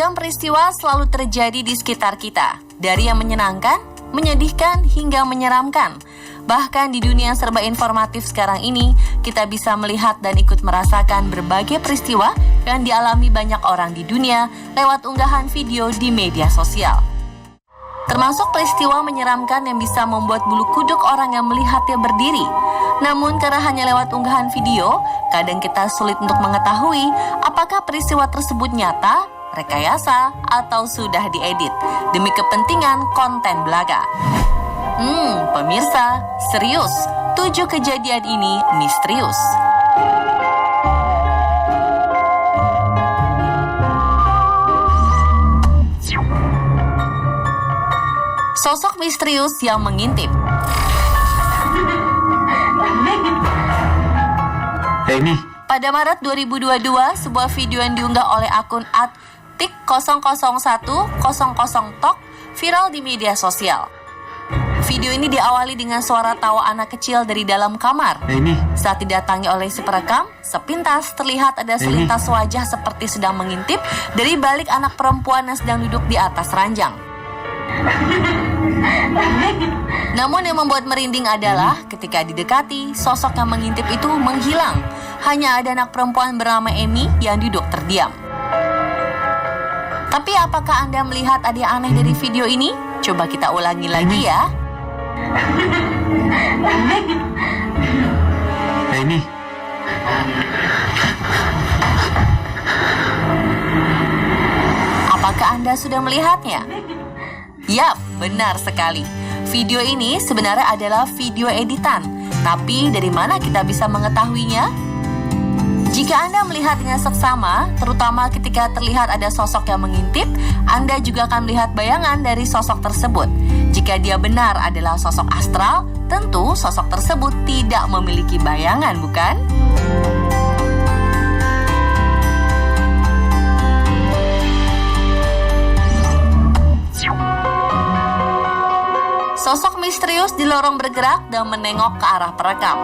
Beragam peristiwa selalu terjadi di sekitar kita, dari yang menyenangkan, menyedihkan, hingga menyeramkan. Bahkan di dunia serba informatif sekarang ini, kita bisa melihat dan ikut merasakan berbagai peristiwa yang dialami banyak orang di dunia lewat unggahan video di media sosial. Termasuk peristiwa menyeramkan yang bisa membuat bulu kuduk orang yang melihatnya berdiri. Namun karena hanya lewat unggahan video, kadang kita sulit untuk mengetahui apakah peristiwa tersebut nyata, rekayasa, atau sudah diedit demi kepentingan konten belaka. Pemirsa, serius, 7 kejadian ini misterius. Sosok misterius yang mengintip. Ini. Pada Maret 2022, sebuah video yang diunggah oleh akun @tik00100tok viral di media sosial. Video ini diawali dengan suara tawa anak kecil dari dalam kamar. Ini. Saat didatangi oleh si perekam, sepintas terlihat ada selintas wajah seperti sedang mengintip dari balik anak perempuan yang sedang duduk di atas ranjang. Namun yang membuat merinding adalah ketika didekati, sosok yang mengintip itu menghilang. Hanya ada anak perempuan bernama Amy yang duduk terdiam. Tapi apakah Anda melihat ada yang aneh dari video ini? Coba kita ulangi lagi ya. Ini. Apakah Anda sudah melihatnya? Yap, benar sekali. Video ini sebenarnya adalah video editan. Tapi dari mana kita bisa mengetahuinya? Jika Anda melihat dengan seksama, terutama ketika terlihat ada sosok yang mengintip, Anda juga akan melihat bayangan dari sosok tersebut. Jika dia benar adalah sosok astral, tentu sosok tersebut tidak memiliki bayangan, bukan? Sosok misterius di lorong bergerak dan menengok ke arah perekam.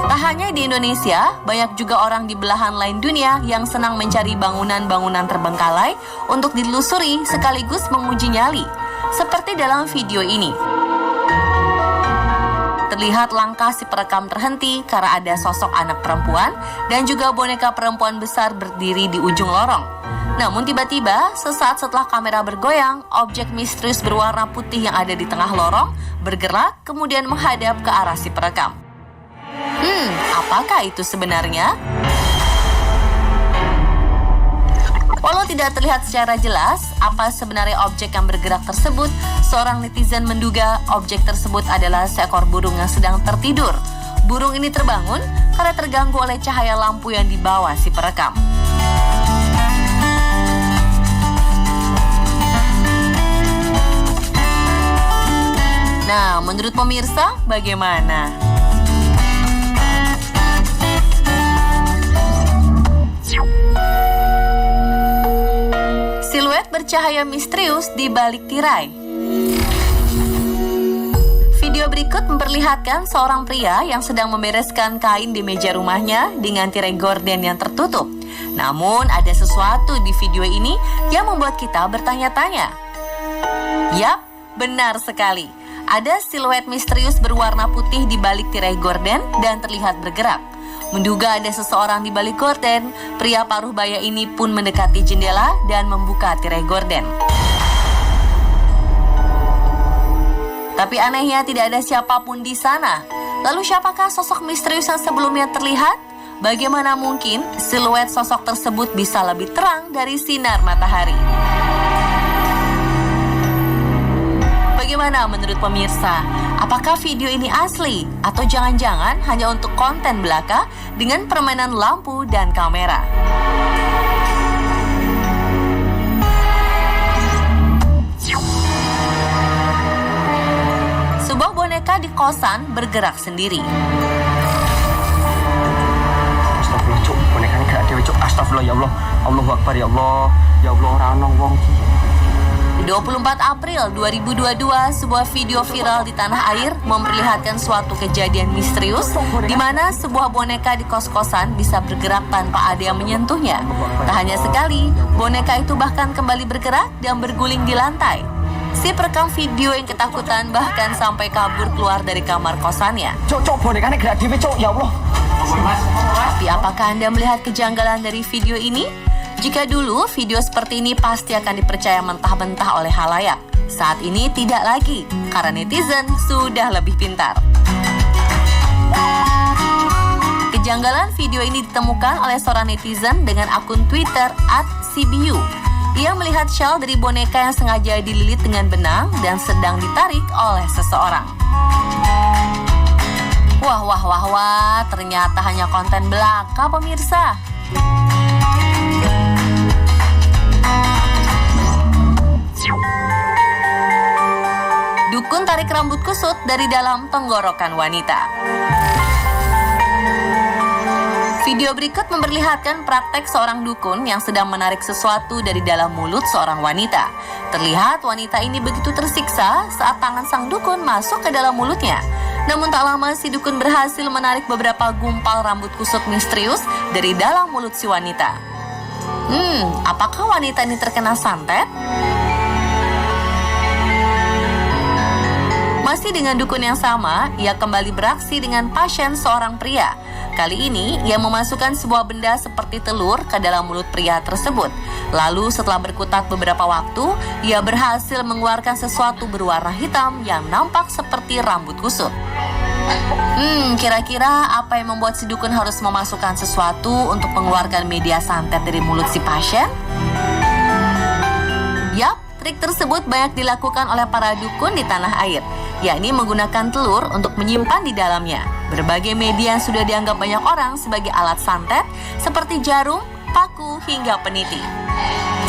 Tak hanya di Indonesia, banyak juga orang di belahan lain dunia yang senang mencari bangunan-bangunan terbengkalai untuk dilusuri sekaligus menguji nyali, seperti dalam video ini. Terlihat langkah si perekam terhenti karena ada sosok anak perempuan dan juga boneka perempuan besar berdiri di ujung lorong. Namun tiba-tiba, sesaat setelah kamera bergoyang, objek misterius berwarna putih yang ada di tengah lorong bergerak kemudian menghadap ke arah si perekam. Apakah itu sebenarnya? Walau tidak terlihat secara jelas apa sebenarnya objek yang bergerak tersebut, seorang netizen menduga objek tersebut adalah seekor burung yang sedang tertidur. Burung ini terbangun karena terganggu oleh cahaya lampu yang dibawa si perekam. Nah, menurut pemirsa, bagaimana? Siluet bercahaya misterius di balik tirai. Video berikut memperlihatkan seorang pria yang sedang membereskan kain di meja rumahnya dengan tirai gorden yang tertutup. Namun, ada sesuatu di video ini yang membuat kita bertanya-tanya. Yap, benar sekali. Ada siluet misterius berwarna putih di balik tirai gorden dan terlihat bergerak. Menduga ada seseorang di balik gorden, pria paruh baya ini pun mendekati jendela dan membuka tirai gorden. Tapi anehnya tidak ada siapapun di sana. Lalu siapakah sosok misterius yang sebelumnya terlihat? Bagaimana mungkin siluet sosok tersebut bisa lebih terang dari sinar matahari? Bagaimana menurut pemirsa? Apakah video ini asli? Atau jangan-jangan hanya untuk konten belaka dengan permainan lampu dan kamera? Sebuah boneka di kosan bergerak sendiri. Astagfirullah, Cuk. Bonekanya gak ada, Cuk. Astagfirullah, ya Allah. Allahu Akbar, ya Allah. Ya Allah, ora ono wong iki. 24 April 2022, sebuah video viral di tanah air memperlihatkan suatu kejadian misterius di mana sebuah boneka di kos-kosan bisa bergerak tanpa ada yang menyentuhnya. Tak hanya sekali, boneka itu bahkan kembali bergerak dan berguling di lantai. Si perekam video yang ketakutan bahkan sampai kabur keluar dari kamar kosannya. Cok, bonekanya gerak dewe, Cok. Ya Allah. Tapi apakah Anda melihat kejanggalan dari video ini? Jika dulu video seperti ini pasti akan dipercaya mentah-mentah oleh halayak. Saat ini tidak lagi, karena netizen sudah lebih pintar. Kejanggalan video ini ditemukan oleh seorang netizen dengan akun Twitter @cbu. Ia melihat shell dari boneka yang sengaja dililit dengan benang dan sedang ditarik oleh seseorang. Wah, ternyata hanya konten belaka pemirsa. Dukun tarik rambut kusut dari dalam tenggorokan wanita. Video berikut memperlihatkan praktek seorang dukun yang sedang menarik sesuatu dari dalam mulut seorang wanita. Terlihat wanita ini begitu tersiksa saat tangan sang dukun masuk ke dalam mulutnya. Namun tak lama si dukun berhasil menarik beberapa gumpal rambut kusut misterius dari dalam mulut si wanita. Apakah wanita ini terkena santet? Masih dengan dukun yang sama, ia kembali beraksi dengan pasien seorang pria. Kali ini, ia memasukkan sebuah benda seperti telur ke dalam mulut pria tersebut. Lalu setelah berkutat beberapa waktu, ia berhasil mengeluarkan sesuatu berwarna hitam yang nampak seperti rambut kusut. Kira-kira apa yang membuat si dukun harus memasukkan sesuatu untuk mengeluarkan media santet dari mulut si pasien? Yap, trik tersebut banyak dilakukan oleh para dukun di tanah air, yakni menggunakan telur untuk menyimpan di dalamnya. Berbagai media yang sudah dianggap banyak orang sebagai alat santet, seperti jarum, paku, hingga peniti.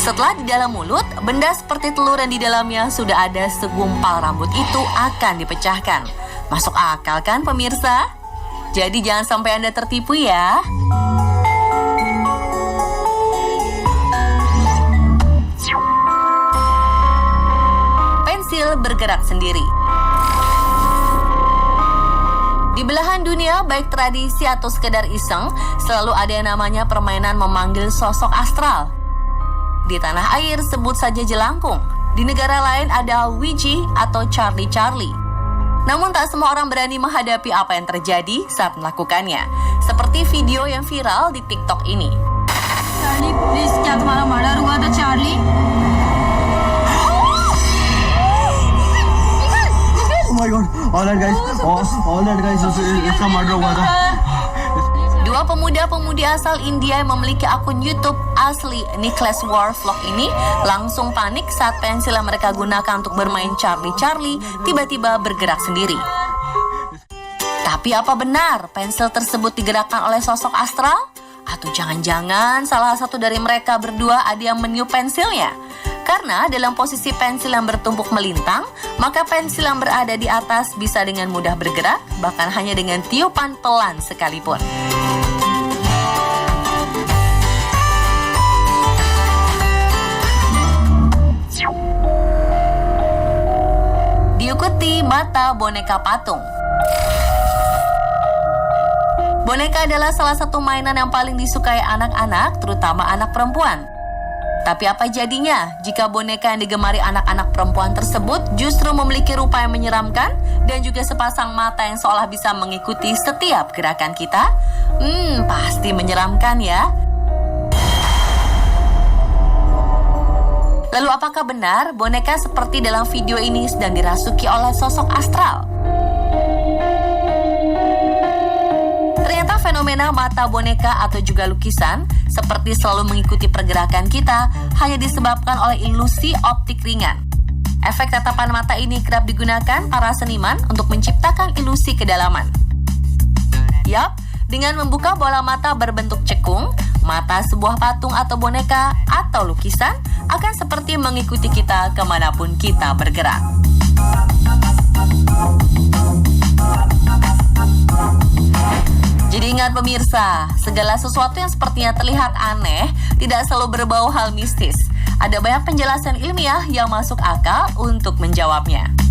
Setelah di dalam mulut, benda seperti telur yang di dalamnya sudah ada segumpal rambut itu akan dipecahkan. Masuk akal kan pemirsa? Jadi jangan sampai Anda tertipu ya. Pensil bergerak sendiri. Di belahan dunia, baik tradisi atau sekedar iseng, selalu ada yang namanya permainan memanggil sosok astral. Di tanah air sebut saja jelangkung. Di negara lain ada Ouija atau Charlie. Namun tak semua orang berani menghadapi apa yang terjadi saat melakukannya. Seperti video yang viral di TikTok ini. Charlie, please, क्या तुम्हारा मर्डर हुआ था, Charlie? Oh my God. All that guys, इसका murder हुआ था. Dua pemuda-pemudi asal India yang memiliki akun YouTube asli Nicholas War Vlog ini langsung panik saat pensil yang mereka gunakan untuk bermain Charlie tiba-tiba bergerak sendiri. Tapi apa benar pensil tersebut digerakkan oleh sosok astral? Atau jangan-jangan salah satu dari mereka berdua ada yang meniup pensilnya? Karena dalam posisi pensil yang bertumpuk melintang, maka pensil yang berada di atas bisa dengan mudah bergerak, bahkan hanya dengan tiupan pelan sekalipun. Diikuti mata boneka patung. Boneka adalah salah satu mainan yang paling disukai anak-anak, terutama anak perempuan. Tapi apa jadinya jika boneka yang digemari anak-anak perempuan tersebut justru memiliki rupa yang menyeramkan dan juga sepasang mata yang seolah bisa mengikuti setiap gerakan kita? Pasti menyeramkan ya. Lalu apakah benar boneka seperti dalam video ini sedang dirasuki oleh sosok astral? Ternyata fenomena mata boneka atau juga lukisan seperti selalu mengikuti pergerakan kita hanya disebabkan oleh ilusi optik ringan. Efek tatapan mata ini kerap digunakan para seniman untuk menciptakan ilusi kedalaman. Yap, dengan membuka bola mata berbentuk cekung, mata sebuah patung atau boneka atau lukisan akan seperti mengikuti kita kemanapun kita bergerak. Jadi ingat pemirsa, segala sesuatu yang sepertinya terlihat aneh tidak selalu berbau hal mistis. Ada banyak penjelasan ilmiah yang masuk akal untuk menjawabnya.